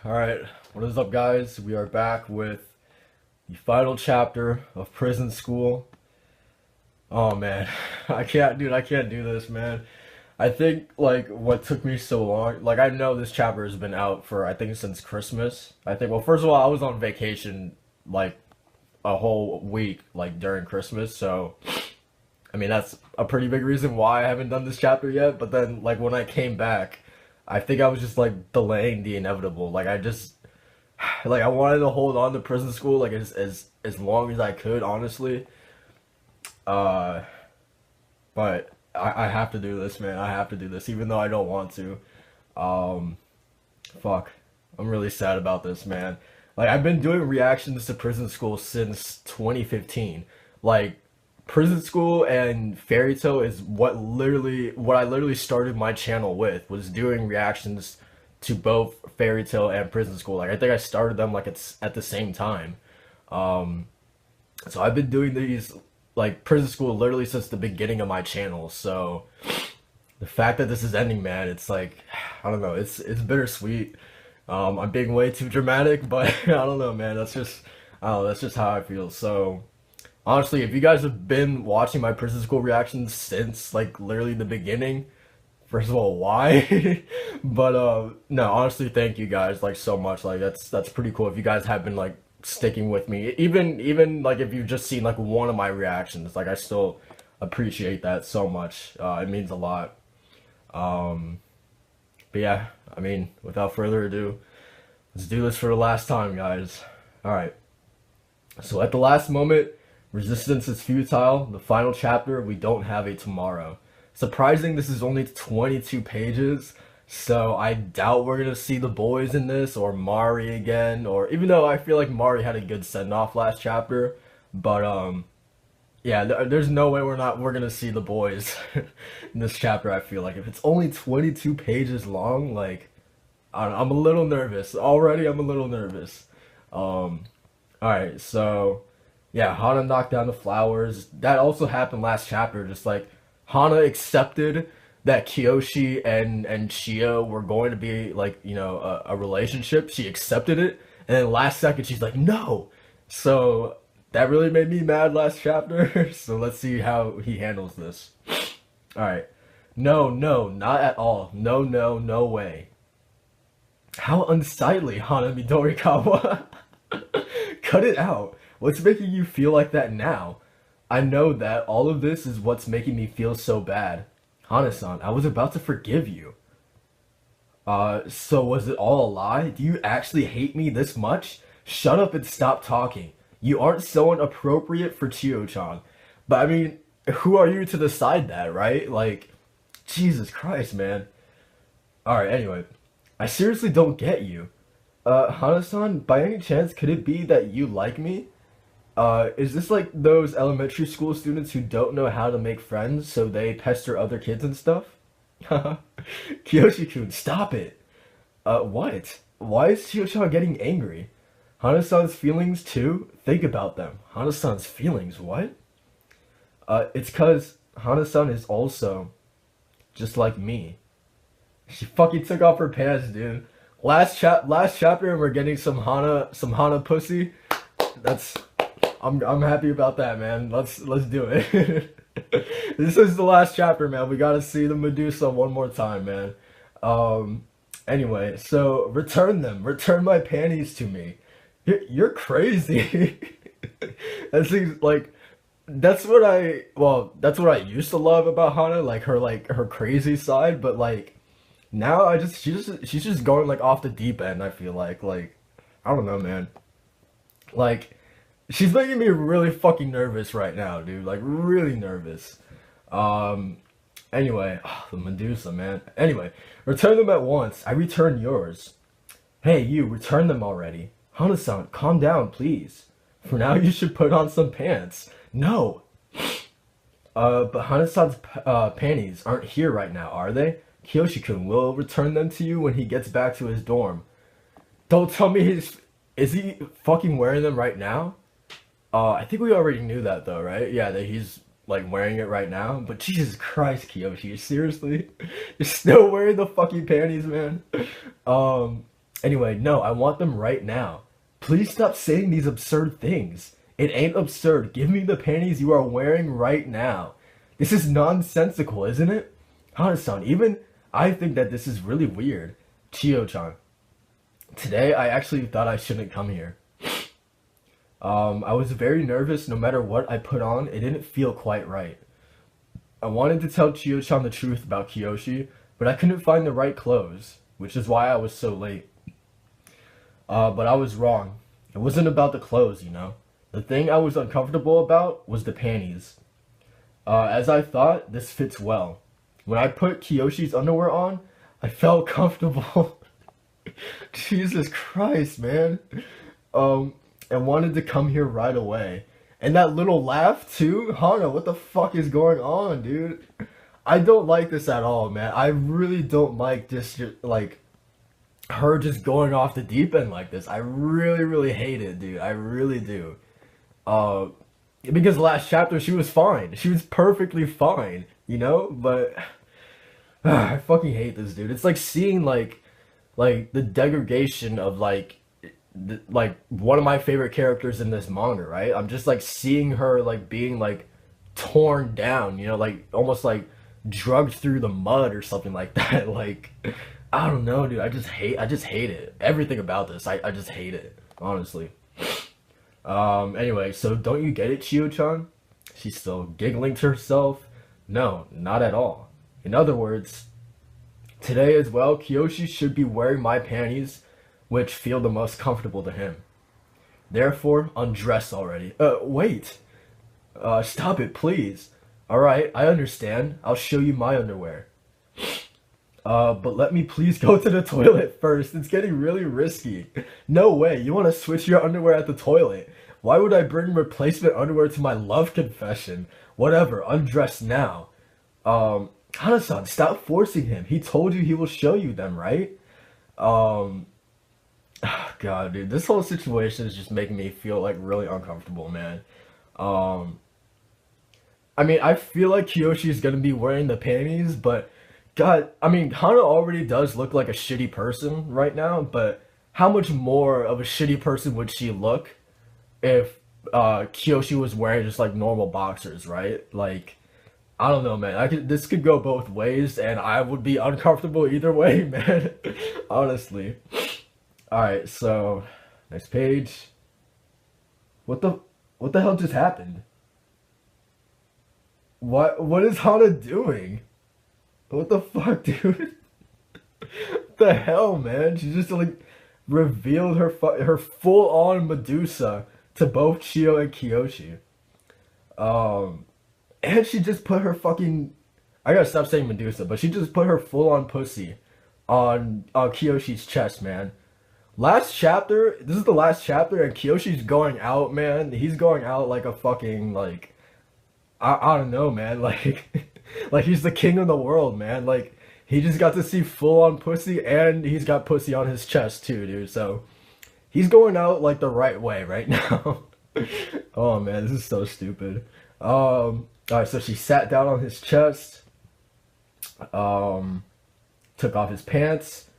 Alright, what is up, guys? We are back with the final chapter of Prison School. Oh man, I can't do this, man. I think, like, what took me so long, like, I know this chapter has been out for, I think, since Christmas. Well, first of all, I was on vacation, like, a whole week, like, during Christmas, so, I mean, that's a pretty big reason why I haven't done this chapter yet, but then, like, when I came back, I think I was just, like, delaying the inevitable. Like, I wanted to hold on to prison school, like, as long as I could, honestly. Uh, but I have to do this, man. I have to do this, even though I don't want to. Um, fuck. I'm really sad about this, man. Like, I've been doing reactions to prison school since 2015. Like, prison school and fairy tale is what I literally started my channel with, was doing reactions to both fairy tale and prison school. Like, I think I started them like it's at the same time. Um, so I've been doing these, like, prison school literally since the beginning of my channel. So the fact that this is ending, man, it's like, I don't know, it's bittersweet. I'm being way too dramatic, but I don't know, man. I don't know, that's just how I feel. So honestly, if you guys have been watching my prison school reactions since, like, literally the beginning, first of all, why? But no, honestly, thank you guys, like, so much. Like, that's pretty cool if you guys have been, like, sticking with me. Even like, if you've just seen, like, one of my reactions, like, I still appreciate that so much. It means a lot. Um, but yeah, I mean, without further ado, let's do this for the last time, guys. All right. So at the last moment, resistance is futile. The final chapter, we don't have a tomorrow. Surprising, this is only 22 pages, so I doubt we're gonna see the boys in this, or Mari again, or even though I feel like Mari had a good send-off last chapter, but yeah, there's no way we're gonna see the boys in this chapter. I feel like if it's only 22 pages long, like, I'm a little nervous already. I'm a little nervous. Um, all right, so yeah, Hana knocked down the flowers. That also happened last chapter. Just like, Hana accepted that Kiyoshi and Shio were going to be, like, a relationship. She accepted it, and then last second she's like, no. So that really made me mad last chapter. So let's see how he handles this. All right. No, no, not at all. No, no, no way. How unsightly, Hana Midorikawa. Cut it out. What's making you feel like that now? I know that all of this is what's making me feel so bad. Hana-san, I was about to forgive you. So was it all a lie? Do you actually hate me this much? Shut up and stop talking. You aren't so inappropriate for Chiyo-chan. But I mean, who are you to decide that, right? Like, Jesus Christ, man. Alright, anyway. I seriously don't get you. Hana-san, by any chance, could it be that you like me? Is this like those elementary school students who don't know how to make friends, so they pester other kids and stuff? Kiyoshi-kun, stop it! What? Why is Chiyo-chan getting angry? Hana-san's feelings too? Think about them. Hana-san's feelings, what? It's cause Hana-san is also just like me. She fucking took off her pants, dude. Last chapter, and we're getting some Hana pussy. That's I'm happy about that, man. Let's do it. This is the last chapter, man. We gotta see the Medusa one more time, man. Anyway, so return them. Return my panties to me. You're crazy. That seems like that's what that's what I used to love about Hana, like her crazy side, but like now she's just going, like, off the deep end. I feel like I don't know, man. Like, she's making me really fucking nervous right now, dude. Like, really nervous. Um, anyway, the Medusa, man. Anyway, return them at once. I return yours. Hey, you, return them already. Hana-san, calm down, please. For now, you should put on some pants. No. But Hana-san's panties aren't here right now, are they? Kiyoshi-kun will return them to you when he gets back to his dorm. Don't tell me is he fucking wearing them right now? I think we already knew that, though, right? Yeah, that he's, like, wearing it right now. But Jesus Christ, Kiyoshi, seriously? You're still wearing the fucking panties, man? Anyway, no, I want them right now. Please stop saying these absurd things. It ain't absurd. Give me the panties you are wearing right now. This is nonsensical, isn't it? Hana-san, even I think that this is really weird. Chiyo-chan, today I actually thought I shouldn't come here. I was very nervous no matter what I put on, it didn't feel quite right. I wanted to tell Chiyo-chan the truth about Kiyoshi, but I couldn't find the right clothes, which is why I was so late. But I was wrong. It wasn't about the clothes, you know. The thing I was uncomfortable about was the panties. As I thought, this fits well. When I put Kiyoshi's underwear on, I felt comfortable. Jesus Christ, man. And wanted to come here right away. And that little laugh too? Hana, what the fuck is going on, dude? I don't like this at all, man. I really don't like this, like, her just going off the deep end like this. I really, really hate it, dude. I really do. Because last chapter she was fine. She was perfectly fine, you know? But I fucking hate this, dude. It's like seeing like the degradation of like one of my favorite characters in this manga, right? I'm just like seeing her like being like torn down, you know, like almost like drugged through the mud or something like that. Like I don't know, dude. I just hate it. Everything about this. I just hate it, honestly. Anyway, so don't you get it, Chiyo-chan? She's still giggling to herself. No, not at all. In other words, today as well, Kiyoshi should be wearing my panties, which feel the most comfortable to him. Therefore, undress already. Wait. Stop it, please. Alright, I understand. I'll show you my underwear. But let me please go to the toilet first. It's getting really risky. No way, you want to switch your underwear at the toilet. Why would I bring replacement underwear to my love confession? Whatever, undress now. Hana-san, stop forcing him. He told you he will show you them, right? God, dude, this whole situation is just making me feel like really uncomfortable, man. I mean, I feel like Kiyoshi is gonna be wearing the panties, but God, I mean, Hana already does look like a shitty person right now, but how much more of a shitty person would she look if Kiyoshi was wearing just like normal boxers, right? Like, I don't know, man. This could go both ways, and I would be uncomfortable either way, man. Honestly. All right, so next page. What the hell just happened? What is Hana doing? What the fuck, dude? What the hell, man? She just like revealed her full-on Medusa to both Chiyo and Kiyoshi. And she just put her fucking, I gotta stop saying Medusa, but she just put her full-on pussy on Kiyoshi's chest, man. Last chapter, this is the last chapter, and Kiyoshi's going out, man. He's going out like a fucking, like, I don't know, man. Like, like he's the king of the world, man. Like, he just got to see full-on pussy, and he's got pussy on his chest, too, dude. So, he's going out, like, the right way right now. Oh, man, this is so stupid. Alright, so she sat down on his chest. Took off his pants.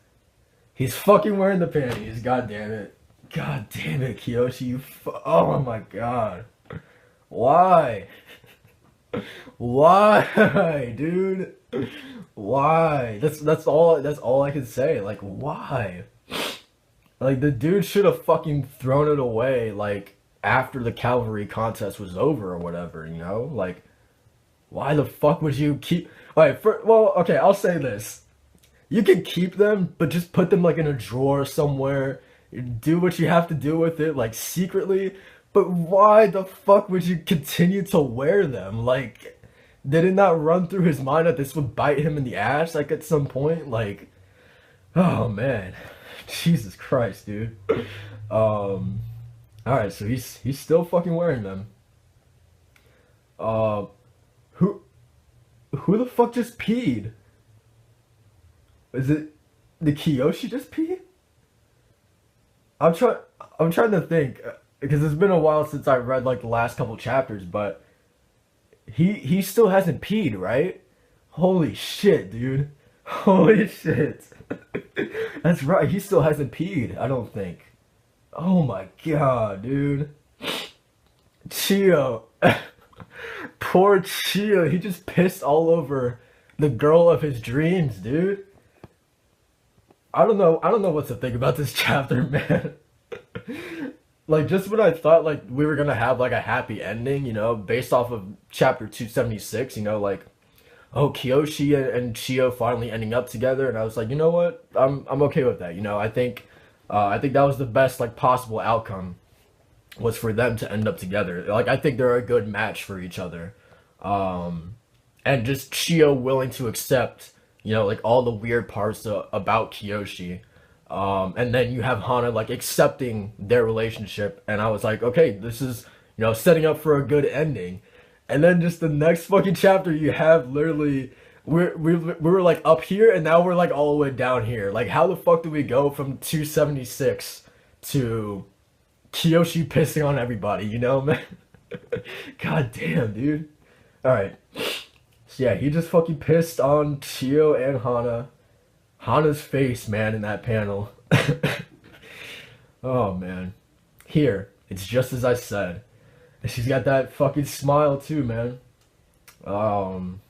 He's fucking wearing the panties. God damn it. God damn it, Kiyoshi. Oh my god. Why? Why, dude? Why? That's all I can say. Like, why? Like, the dude should have fucking thrown it away, like, after the cavalry contest was over or whatever, you know? Like, why the fuck would you keep... Alright, well, okay, I'll say this. You can keep them, but just put them, like, in a drawer somewhere. Do what you have to do with it, like, secretly. But why the fuck would you continue to wear them? Like, did it not run through his mind that this would bite him in the ass, like, at some point? Like, oh, man. Jesus Christ, dude. Alright, so he's still fucking wearing them. Who the fuck just peed? Is it the Kiyoshi just peed? I'm trying to think, because it's been a while since I read like the last couple chapters, but he still hasn't peed, right? Holy shit, dude. Holy shit. That's right. He still hasn't peed, I don't think. Oh my god, dude. Chio. Poor Chio. He just pissed all over the girl of his dreams, dude. I don't know what to think about this chapter, man. Like just when I thought like we were gonna have like a happy ending, you know, based off of chapter 276, you know, like oh Kiyoshi and Chio finally ending up together, and I was like, you know what, I'm okay with that. You know, I think that was the best like possible outcome was for them to end up together. Like I think they're a good match for each other, and just Chio willing to accept, you know, like all the weird parts about Kiyoshi. And then you have Hana like accepting their relationship, and I was like, okay, this is, you know, setting up for a good ending. And then just the next fucking chapter, you have literally we were like up here, and now we're like all the way down here. Like, how the fuck do we go from 276 to Kiyoshi pissing on everybody? You know, man. God damn, dude. All right. So yeah, he just fucking pissed on Chio and Hana. Hana's face, man, in that panel. Oh man. Here, it's just as I said. And she's got that fucking smile too, man. Kind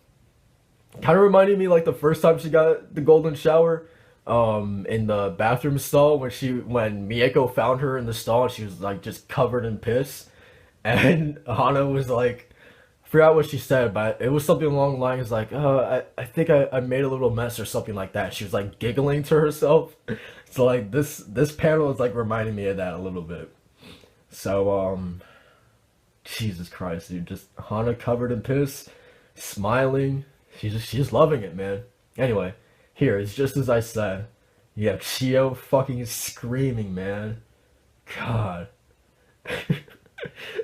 of reminded me like the first time she got the golden shower, in the bathroom stall when Mieko found her in the stall and she was like just covered in piss, and Hana was like, I forgot what she said, but it was something along the lines like, I think I made a little mess or something like that. She was like giggling to herself. So like this panel is like reminding me of that a little bit. So Jesus Christ, dude, just Hana covered in piss, smiling. She's loving it, man. Anyway, here it's just as I said. You have Chio fucking screaming, man. God.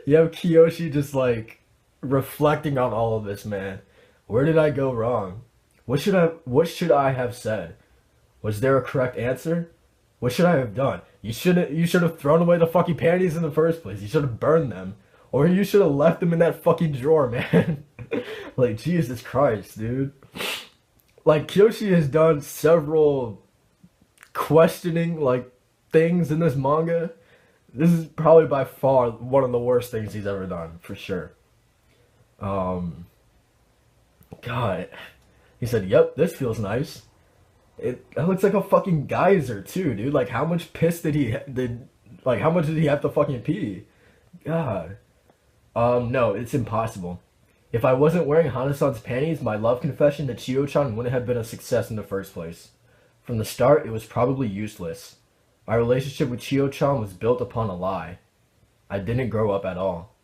You have Kiyoshi just like reflecting on all of this, man. Where did I go wrong? What should I have said? Was there a correct answer? What should I have done? You should have thrown away the fucking panties in the first place. You should have burned them. Or you should have left them in that fucking drawer, man. Like, Jesus Christ, dude. Like, Kiyoshi has done several questioning, like, things in this manga. This is probably by far one of the worst things he's ever done, for sure. Um, God. He said, yep, this feels nice. It looks like a fucking geyser, too, dude. Like, how much piss like, how much did he have to fucking pee? God. No, it's impossible. If I wasn't wearing Hana-san's panties, my love confession to Chio-chan wouldn't have been a success in the first place. From the start, it was probably useless. My relationship with Chio-chan was built upon a lie. I didn't grow up at all.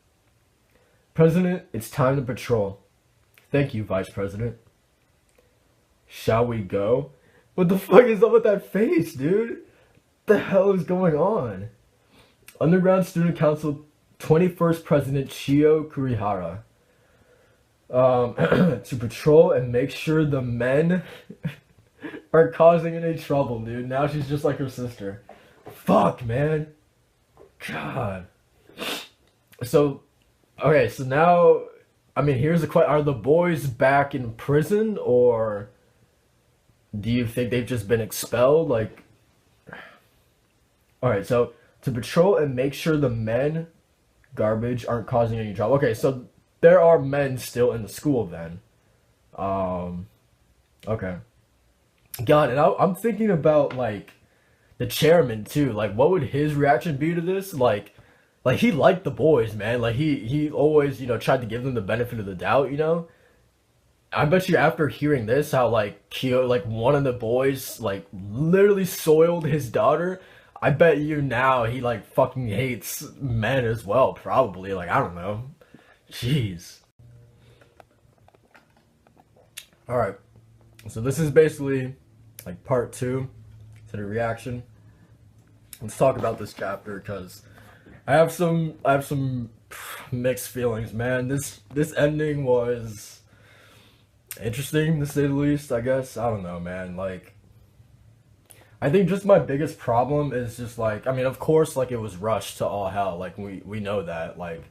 President, it's time to patrol. Thank you, Vice President. Shall we go? What the fuck is up with that face, dude? What the hell is going on? Underground Student Council 21st President Chio Kurihara. To patrol and make sure the men are causing any trouble, dude. Now she's just like her sister. Fuck, man. God. So, okay, so now, I mean, here's the question. Are the boys back in prison, or do you think they've just been expelled? Like, alright, so to patrol and make sure the men garbage aren't causing any trouble. Okay, so there are men still in the school then. Okay. God, and I'm thinking about like the chairman too. Like, what would his reaction be to this? Like he liked the boys, man. Like he always, you know, tried to give them the benefit of the doubt, you know. I bet you after hearing this, how like like one of the boys like literally soiled his daughter. I bet you now he like fucking hates men as well, probably. Like, I don't know. Jeez. Alright. So this is basically like part 2 to the reaction. Let's talk about this chapter because I have some mixed feelings, man. This ending was interesting to say the least, I guess. I don't know, man. Like, I think just my biggest problem is just like, I mean, of course, like it was rushed to all hell. Like we know that. Like,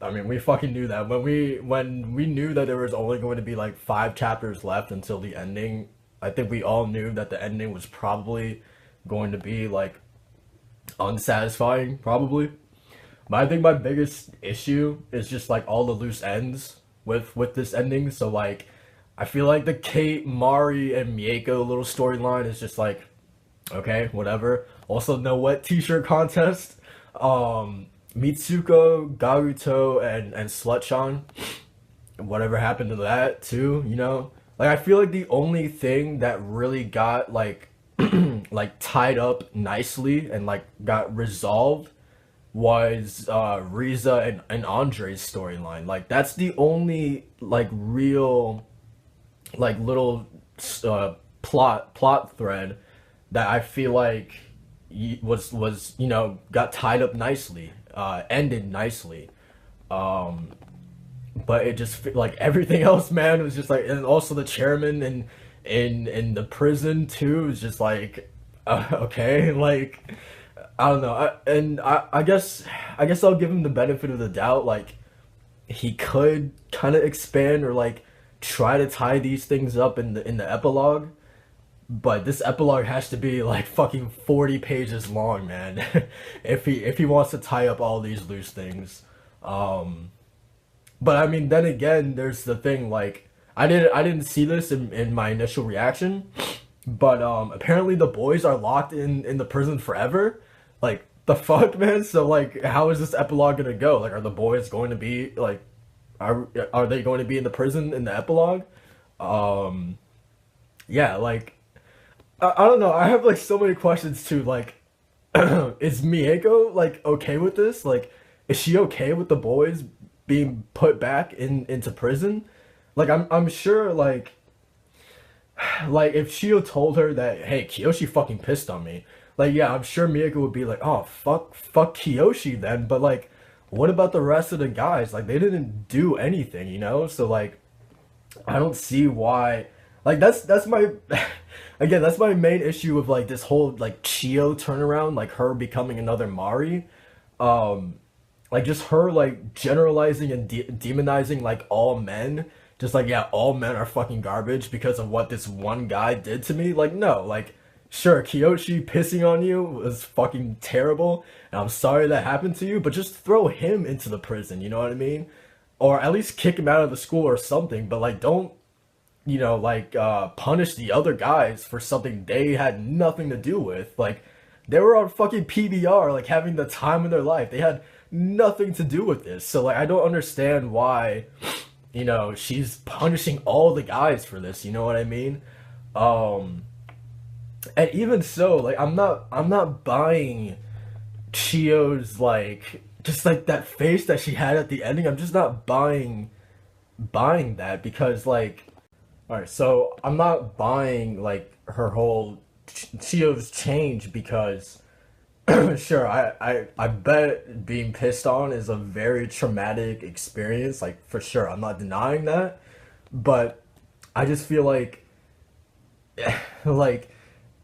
I mean, we fucking knew that when we knew that there was only going to be like 5 chapters left until the ending. I think we all knew that the ending was probably going to be like unsatisfying, probably. But I think my biggest issue is just like all the loose ends with this ending. So like, I feel like the Kate, Mari, and Mieko little storyline is just like, okay, whatever. Also, no wet t-shirt contest. Mitsuko, Garuto, and Slutchan. Whatever happened to that too? Like I feel like the only thing that really got like like tied up nicely and like got resolved was Riza and Andre's storyline. Like that's the only like real like little plot thread that I feel like was got tied up nicely, ended nicely. Um, but it just like everything else, man, was just like, and also the chairman and in the prison too is just like, okay, like I don't know. I guess I'll give him the benefit of the doubt. Like he could kind of expand or like try to tie these things up in the epilogue, but this epilogue has to be like fucking 40 pages long, man. If he wants to tie up all these loose things. But I mean, then again, there's the thing like I didn't see this in my initial reaction, but apparently the boys are locked in the prison forever. Like the fuck, man. So like, how is this epilogue gonna go? Like, are the boys going to be like, are they going to be in the prison in the epilogue? Um, yeah, like I don't know. I have like so many questions too. Like, is Mieko like okay with this? Like, is she okay with the boys being put back into prison? Like, I'm sure like if Shio told her that, hey, Kiyoshi fucking pissed on me. Like, yeah, I'm sure Mieko would be like, oh fuck Kiyoshi then. But like, what about the rest of the guys? Like, they didn't do anything, you know? So like, I don't see why. Like that's my again, that's my main issue with like this whole like Chio turnaround, like her becoming another Mari. Um like just her like generalizing and demonizing like all men. Just like, yeah, all men are fucking garbage because of what this one guy did to me. Like, no, like sure, Kiyoshi pissing on you was fucking terrible, and I'm sorry that happened to you, but just throw him into the prison, you know what I mean? Or at least kick him out of the school or something, but like don't like punish the other guys for something they had nothing to do with. Like they were on fucking PBR, like having the time of their life. They had nothing to do with this. So like I don't understand why, she's punishing all the guys for this, you know what I mean? Um and even so, like I'm not buying Chio's like just like that face that she had at the ending. I'm just not buying that because like all right, so I'm not buying like her whole Chio's change because sure, I bet being pissed on is a very traumatic experience, like for sure. I'm not denying that, but I just feel like like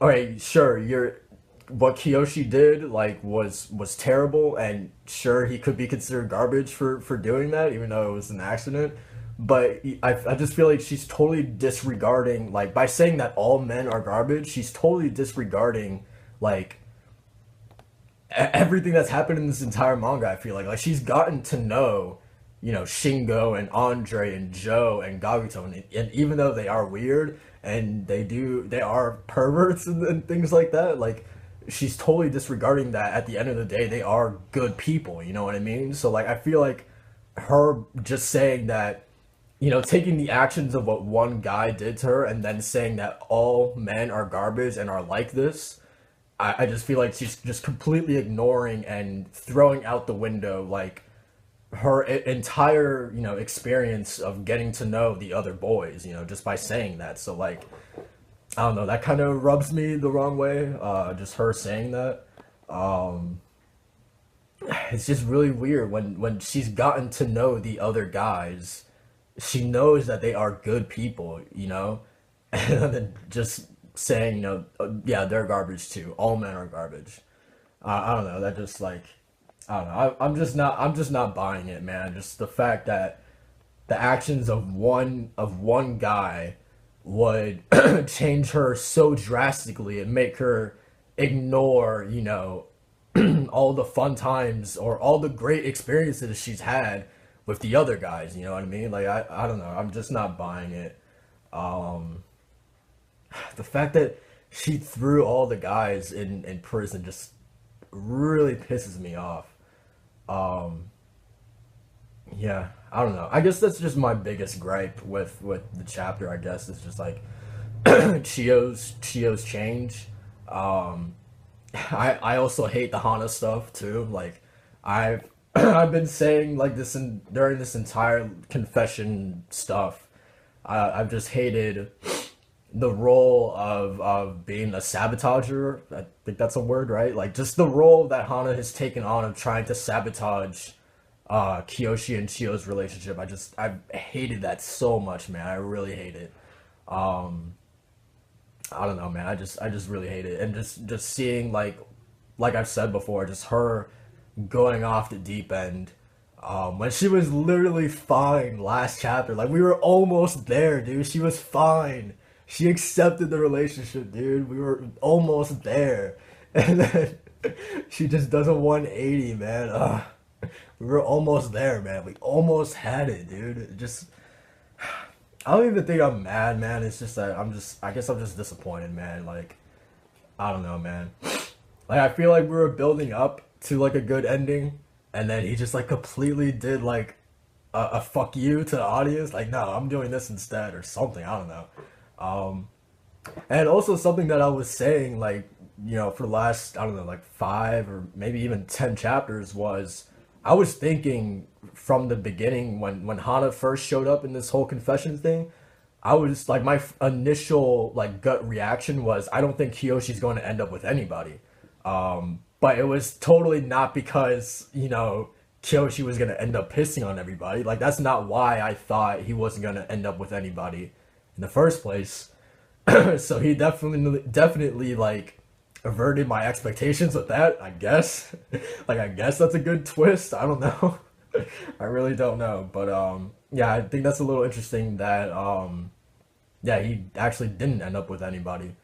all right, sure, you're what Kiyoshi did like was terrible, and sure he could be considered garbage for doing that even though it was an accident. But I just feel like she's totally disregarding, like by saying that all men are garbage, she's totally disregarding like everything that's happened in this entire manga. I feel like she's gotten to know Shingo and Andre and Joe and Gaguto, and even though they are weird and they are perverts and things like that, like she's totally disregarding that at the end of the day they are good people, you know what I mean? So like I feel like her just saying that, taking the actions of what one guy did to her and then saying that all men are garbage and are like this, I just feel like she's just completely ignoring and throwing out the window like her entire experience of getting to know the other boys, just by saying that. So like I don't know, that kind of rubs me the wrong way, just her saying that. um it's just really weird when she's gotten to know the other guys, she knows that they are good people, and then just saying, yeah, they're garbage too. All men are garbage. I don't know. That just like, I don't know. I'm just not buying it, man. Just the fact that the actions of one guy would change her so drastically and make her ignore, all the fun times or all the great experiences she's had with the other guys, you know what I mean? Like I don't know, I'm just not buying it. Um the fact that she threw all the guys in prison just really pisses me off. Um yeah, I don't know. I guess that's just my biggest gripe with the chapter, I guess, is just like Chio's change. Um I also hate the Hana stuff too. Like I've I've been saying like this in during this entire confession stuff. I've just hated the role of being a sabotager. I think that's a word, right? Like just the role that Hana has taken on of trying to sabotage Kiyoshi and Chio's relationship. I hated that so much, man. I really hate it. Um I don't know, man. I just really hate it. And just seeing like I've said before, just her going off the deep end. When she was literally fine last chapter. Like we were almost there, dude. She was fine. She accepted the relationship, dude. We were almost there. And then she just does a 180, man. We were almost there, man. We almost had it, dude. Just I don't even think I'm mad, man. It's just that I guess I'm just disappointed, man. Like, I don't know, man. Like, I feel like we were building up to like a good ending, and then he just like completely did like a fuck you to the audience. Like, no, I'm doing this instead or something. I don't know. Um, and also something that I was saying, like, for the last, I don't know, like 5 or maybe even 10 chapters was I was thinking from the beginning when Hana first showed up in this whole confession thing, I was like my initial like gut reaction was I don't think Kiyoshi's going to end up with anybody. But it was totally not because, Kiyoshi was going to end up pissing on everybody. Like that's not why I thought he wasn't going to end up with anybody in the first place. So he definitely like averted my expectations with that, I guess. Like I guess that's a good twist. I don't know. I really don't know. But yeah, I think that's a little interesting that yeah, he actually didn't end up with anybody.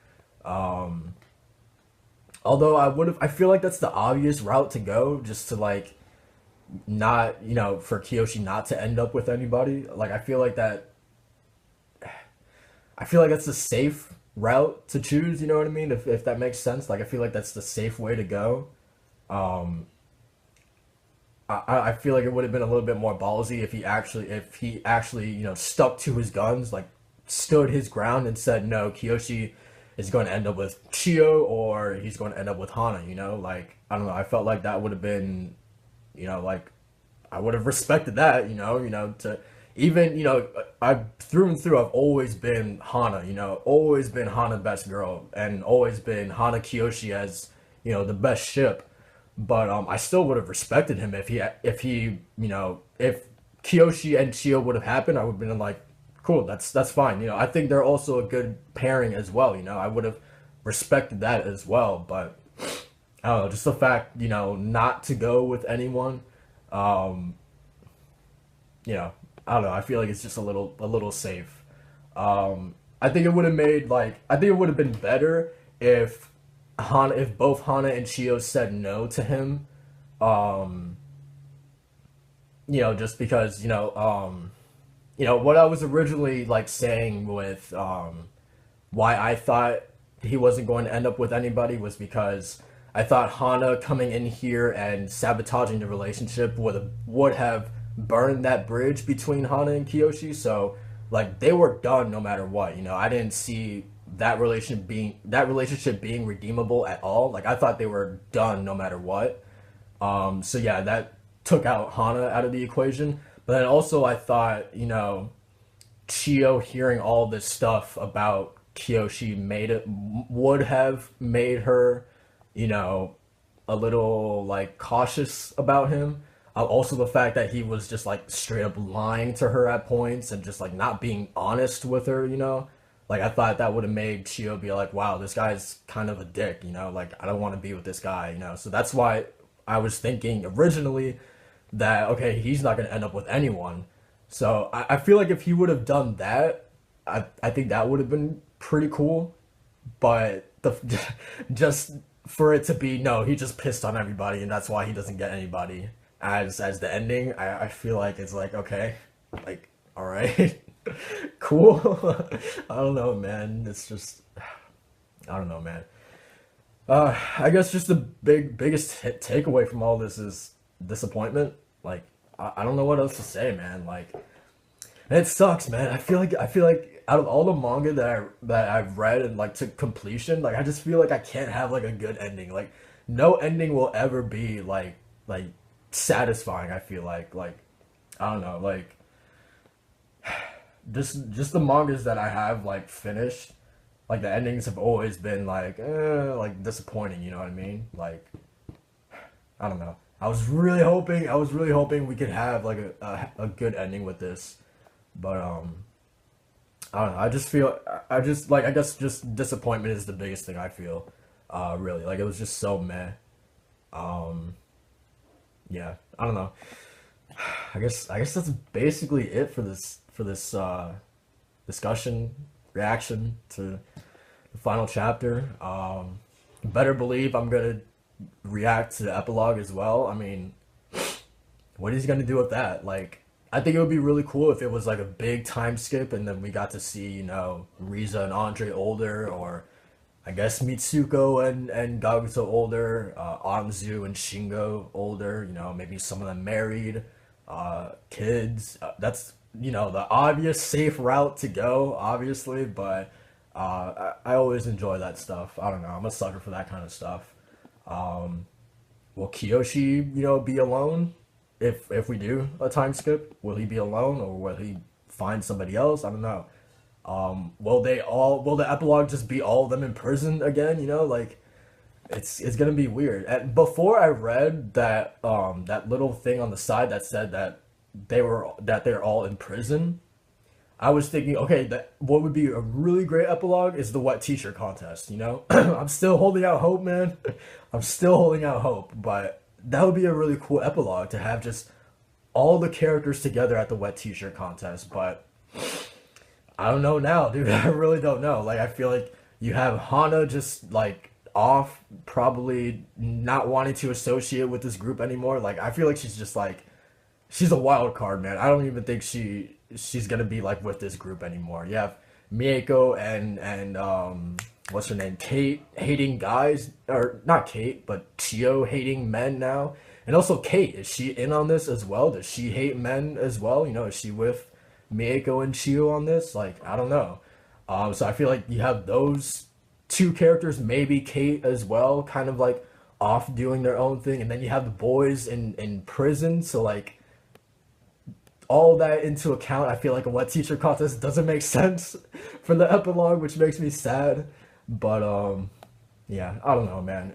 Um Although I feel like that's the obvious route to go, just to like not, for Kiyoshi not to end up with anybody. Like I feel like that's the safe route to choose, you know what I mean? If that makes sense. Like I feel like that's the safe way to go. Um I feel like it would have been a little bit more ballsy if he actually, stuck to his guns, like stood his ground and said no, Kiyoshi is going to end up with Chio or he's going to end up with Hana, like I don't know, I felt like that would have been, like I would have respected that, to even, I through and through I've always been Hana, always been Hana best girl and always been Hana Kiyoshi as, the best ship. But I still would have respected him if Kiyoshi and Chio would have happened, I would have been like, cool, that's fine. I think they're also a good pairing as well, I would have respected that as well, but I don't know, just the fact, not to go with anyone, um, I don't know. I feel like it's just a little safe. I think it would have been better if both Hana and Chio said no to him. Um, just because what I was originally like saying with why I thought he wasn't going to end up with anybody was because I thought Hana coming in here and sabotaging the relationship would have burned that bridge between Hana and Kiyoshi. So like they were done no matter what. I didn't see that relationship being redeemable at all. Like I thought they were done no matter what. So yeah, that took out Hana out of the equation. But then also I thought, Chio hearing all this stuff about Kiyoshi would have made her, you know, a little like cautious about him. Also, the fact that he was just like straight up lying to her at points and just like not being honest with her, like I thought that would have made Chio be like, wow, this guy's kind of a dick, like I don't want to be with this guy. So that's why I was thinking originally that okay, he's not gonna end up with anyone. So I feel like if he would have done that, I think that would have been pretty cool, but the just for it to be no, he just pissed on everybody and that's why he doesn't get anybody as the ending, I feel like it's like okay, like all right, cool. I don't know, man. It's just I don't know, man. I guess just the biggest takeaway from all this is disappointment. Like I don't know what else to say, man. Like and it sucks, man. I feel like out of all the manga that I've read and like to completion, like I just feel like I can't have like a good ending. Like no ending will ever be like satisfying. I feel like I don't know, like just the mangas that I have like finished, like the endings have always been like disappointing. You know what I mean? Like I don't know. I was really hoping we could have like a good ending with this, but I don't know. I just feel I just like I guess just disappointment is the biggest thing I feel. Really, like it was just so meh. Um, yeah, I don't know. I guess that's basically it for this discussion reaction to the final chapter. Better believe I'm gonna react to the epilogue as well. I mean, what is he gonna do with that? Like, I think it would be really cool if it was like a big time skip and then we got to see, you know, Riza and Andre older, or I guess Mitsuko and Gaguto older, Anzu and Shingo older, you know, maybe some of them married, kids. That's, you know, the obvious safe route to go, obviously, but I always enjoy that stuff. I don't know, I'm a sucker for that kind of stuff. Um, will Kiyoshi, you know, be alone if we do a time skip? Will he be alone or will he find somebody else? I don't know. Will the epilogue just be all of them in prison again? You know, like it's gonna be weird. And before I read that that little thing on the side that said that they're all in prison, I was thinking, okay, that what would be a really great epilogue is the wet t-shirt contest, you know? I'm still holding out hope, man. I'm still holding out hope, but that would be a really cool epilogue to have just all the characters together at the wet t-shirt contest, but I don't know now, dude. I really don't know. Like I feel like you have Hana just like off, probably not wanting to associate with this group anymore. Like I feel like she's just like she's a wild card, man. I don't even think she's gonna be like with this group anymore. You have Mieko and what's her name? Kate hating guys, or not Kate, but Chio hating men now. And also Kate, is she in on this as well? Does she hate men as well? You know, is she with Mieko and Chio on this? Like, I don't know. So I feel like you have those two characters, maybe Kate as well, kind of like off doing their own thing, and then you have the boys in prison. So like all that into account, I feel like a wet teacher contest doesn't make sense for the epilogue, which makes me sad. But yeah, I don't know, man.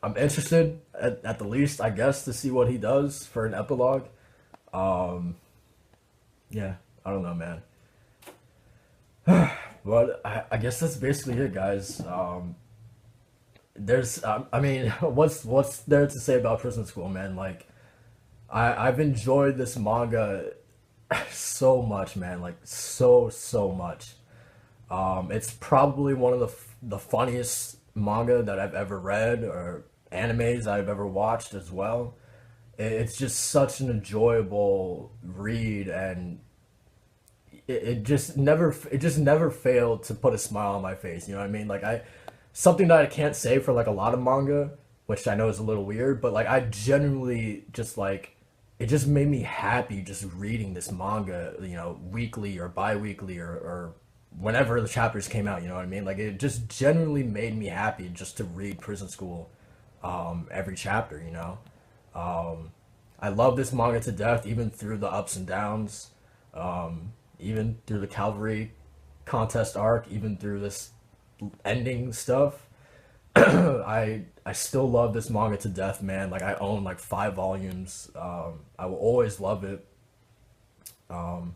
I'm interested at the least, I guess, to see what he does for an epilogue. Um, yeah, I don't know, man. But I guess that's basically it, guys. I mean, what's there to say about Prison School, man? Like, I've enjoyed this manga so much, man. Like, so much. It's probably one of the funniest manga that I've ever read, or animes I've ever watched as well. It's just such an enjoyable read, and it just never failed to put a smile on my face. You know what I mean? Like something that I can't say for like a lot of manga, which I know is a little weird, but like I genuinely just like it just made me happy just reading this manga, you know, weekly or bi-weekly or whenever the chapters came out, you know what I mean? Like it just genuinely made me happy just to read Prison School every chapter, you know. I love this manga to death, even through the ups and downs, even through the Calvary contest arc, even through this ending stuff. I still love this manga to death, man. Like I own like 5 volumes. I will always love it. Um,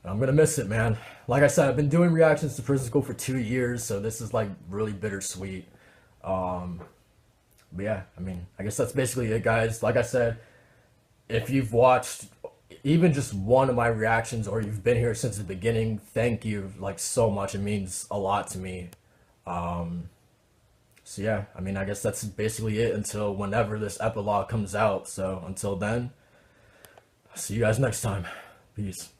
I'm gonna miss it, man. Like I said, I've been doing reactions to Prison School for 2 years, so this is like really bittersweet. Um, but yeah, I mean, I guess that's basically it, guys. Like I said, if you've watched even just one of my reactions, or you've been here since the beginning, thank you like so much. It means a lot to me. Um, so yeah, I mean, I guess that's basically it until whenever this epilogue comes out. So until then, see you guys next time. Peace.